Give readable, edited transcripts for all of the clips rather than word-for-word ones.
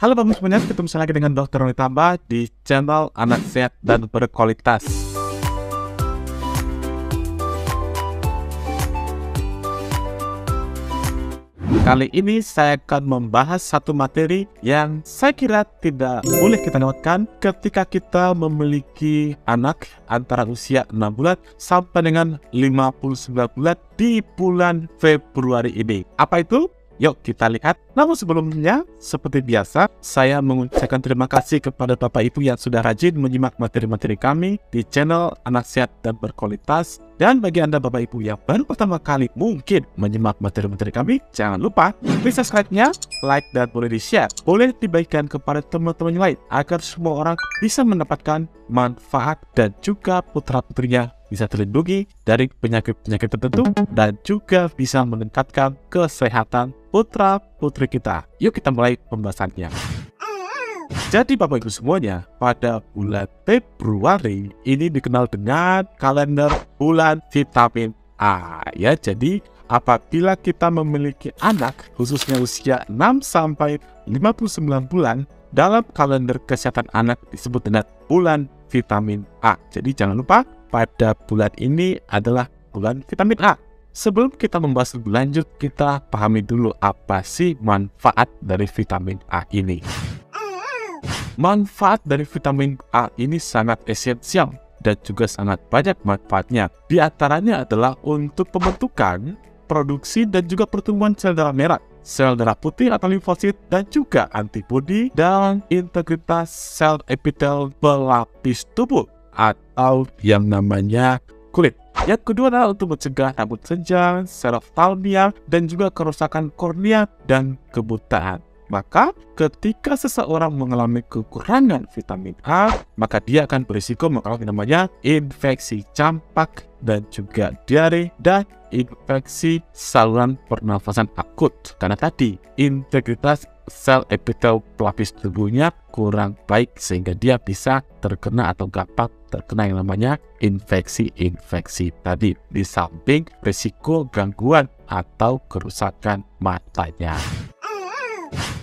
Halo Bapak semuanya, ketemu lagi dengan Dr. Roni Tamba di channel Anak Sehat dan Berkualitas. Kali ini saya akan membahas satu materi yang saya kira tidak boleh kita lewatkan ketika kita memiliki anak antara usia 6 bulan sampai dengan 59 bulan di bulan Februari ini. Apa itu? Yuk kita lihat. Namun sebelumnya, seperti biasa, saya mengucapkan terima kasih kepada Bapak Ibu yang sudah rajin menyimak materi-materi kami di channel Anak Sehat dan Berkualitas. Dan bagi Anda Bapak Ibu yang baru pertama kali mungkin menyimak materi-materi kami, jangan lupa klik subscribe-nya, like, dan boleh di-share. Boleh dibagikan kepada teman-teman yang lain agar semua orang bisa mendapatkan manfaat dan juga putra-putrinya bisa terlindungi dari penyakit-penyakit tertentu dan juga bisa meningkatkan kesehatan putra-putri kita. Yuk kita mulai pembahasannya. Jadi Bapak Ibu semuanya, pada bulan Februari ini dikenal dengan kalender bulan vitamin A ya. Jadi apabila kita memiliki anak khususnya usia 6 sampai 59 bulan, dalam kalender kesehatan anak disebut dengan bulan vitamin A. Jadi jangan lupa pada bulan ini adalah bulan vitamin A. Sebelum kita membahas lebih lanjut, kita pahami dulu apa sih manfaat dari vitamin A ini. Manfaat dari vitamin A ini sangat esensial dan juga sangat banyak manfaatnya. Di antaranya adalah untuk pembentukan, produksi, dan juga pertumbuhan sel darah merah, sel darah putih atau limfosit, dan juga antibodi dan integritas sel epitel pelapis tubuh atau yang namanya kulit. Yang kedua adalah untuk mencegah rambut senja, seroftalmia, dan juga kerusakan kornea dan kebutaan. Maka ketika seseorang mengalami kekurangan vitamin A, maka dia akan berisiko mengalami namanya infeksi campak dan juga diare dan infeksi saluran pernafasan akut. Karena tadi integritas sel epitel pelapis tubuhnya kurang baik sehingga dia bisa terkena atau gampang terkena yang namanya infeksi tadi, di samping risiko gangguan atau kerusakan matanya.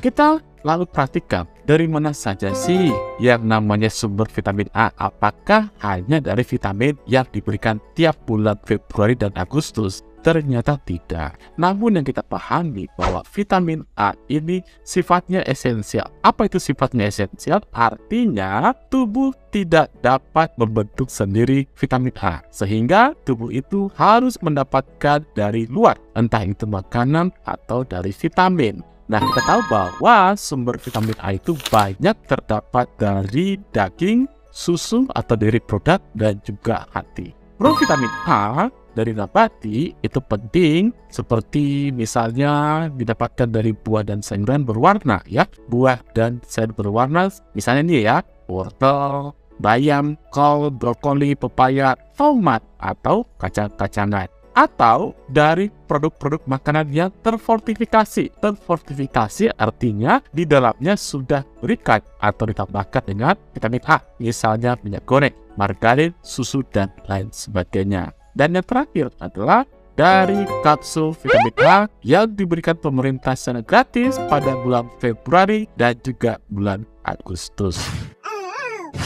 Kita lalu perhatikan dari mana saja sih yang namanya sumber vitamin A. Apakah hanya dari vitamin yang diberikan tiap bulan Februari dan Agustus? Ternyata tidak. Namun yang kita pahami bahwa vitamin A ini sifatnya esensial. Apa itu sifatnya esensial? Artinya tubuh tidak dapat membentuk sendiri vitamin A, sehingga tubuh itu harus mendapatkan dari luar, entah itu makanan atau dari vitamin. Nah, kita tahu bahwa sumber vitamin A itu banyak terdapat dari daging, susu atau dari produk, dan juga hati. Provitamin A dari nabati itu penting, seperti misalnya didapatkan dari buah dan sayuran berwarna ya. Buah dan sayur berwarna misalnya nih ya, wortel, bayam, kol, brokoli, pepaya, tomat, atau kacang-kacangan. Atau dari produk-produk makanan yang terfortifikasi. Terfortifikasi artinya di dalamnya sudah berikat atau ditambahkan dengan vitamin A. Misalnya minyak goreng, margarin, susu, dan lain sebagainya. Dan yang terakhir adalah dari kapsul vitamin A yang diberikan pemerintah secara gratis pada bulan Februari dan juga bulan Agustus.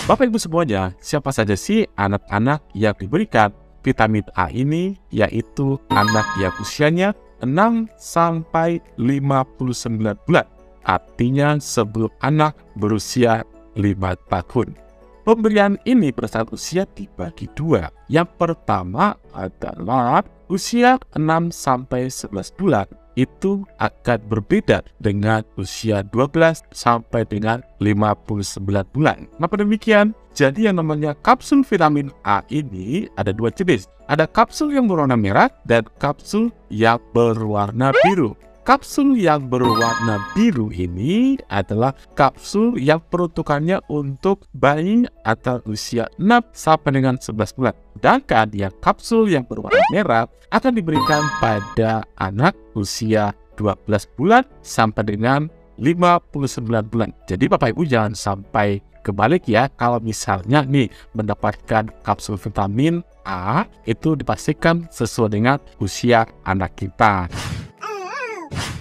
Bapak Ibu semuanya, siapa saja sih anak-anak yang diberikan vitamin A ini? Yaitu anak yang usianya 6 sampai 59 bulan. Artinya sebelum anak berusia 5 tahun. Pemberian ini berdasarkan usia dibagi dua. Yang pertama adalah usia 6 sampai 11 bulan. Itu akan berbeda dengan usia 12 sampai dengan 59 bulan. Kenapa demikian? Jadi yang namanya kapsul vitamin A ini ada dua jenis. Ada kapsul yang berwarna merah dan kapsul yang berwarna biru. Kapsul yang berwarna biru ini adalah kapsul yang peruntukannya untuk bayi antara usia 6 sampai dengan 11 bulan. Sedangkan yang kapsul yang berwarna merah akan diberikan pada anak usia 12 bulan sampai dengan 59 bulan. Jadi Bapak Ibu jangan sampai kebalik ya. Kalau misalnya nih mendapatkan kapsul vitamin A, itu dipastikan sesuai dengan usia anak kita.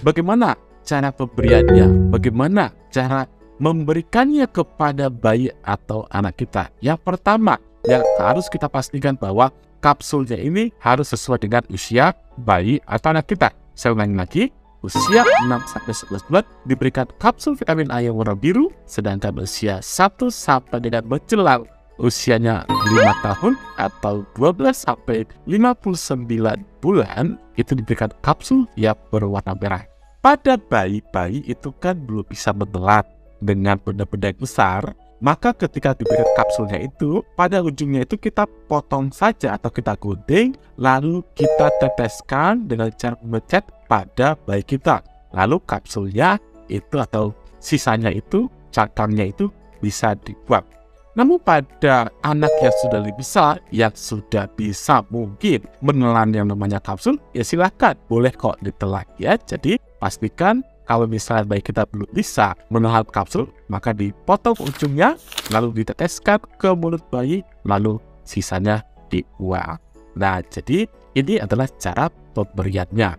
Bagaimana cara pemberiannya? Bagaimana cara memberikannya kepada bayi atau anak kita, yang pertama yang harus kita pastikan bahwa kapsulnya ini harus sesuai dengan usia bayi atau anak kita. Saya ulangi lagi, usia 6-11 bulan diberikan kapsul vitamin A yang warna biru, sedangkan usia 1 sampai dengan menjelang usianya 5 tahun atau 12 sampai 59 bulan itu diberikan kapsul yang berwarna merah. Pada bayi-bayi itu kan belum bisa menelan dengan benda-benda yang besar, maka ketika diberikan kapsulnya itu, pada ujungnya itu kita potong saja atau kita gunting, lalu kita teteskan dengan cara memencet pada bayi kita. Lalu kapsulnya itu atau sisanya itu, cangkangnya itu bisa dibuang. Namun pada anak yang sudah lebih besar, yang sudah bisa mungkin menelan yang namanya kapsul, ya silahkan, boleh kok ditelan ya. Jadi pastikan kalau misalnya bayi kita belum bisa menelan kapsul, maka dipotong ujungnya, lalu diteteskan ke mulut bayi, lalu sisanya dibuang. Nah, jadi ini adalah cara pemberiannya.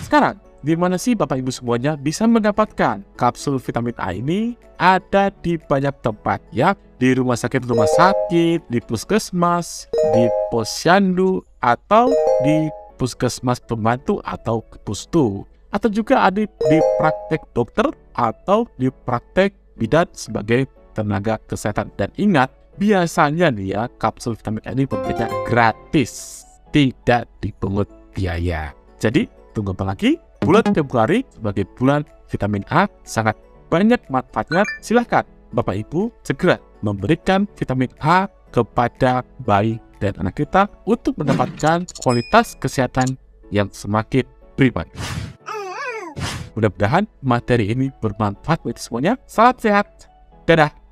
Sekarang, di mana sih Bapak Ibu semuanya bisa mendapatkan kapsul vitamin A ini? Ada di banyak tempat ya, di rumah sakit, di puskesmas, di posyandu, atau di puskesmas pembantu atau pustu, atau juga ada di praktek dokter atau di praktek bidan sebagai tenaga kesehatan. Dan ingat, biasanya nih ya, kapsul vitamin A ini pemberiannya gratis, tidak dipungut biaya. Jadi tunggu apa lagi? Bulan Februari sebagai bulan vitamin A sangat banyak manfaatnya. Silahkan Bapak Ibu segera memberikan vitamin A kepada bayi dan anak kita untuk mendapatkan kualitas kesehatan yang semakin prima. Mudah-mudahan materi ini bermanfaat bagi semuanya. Salam sehat. Dadah.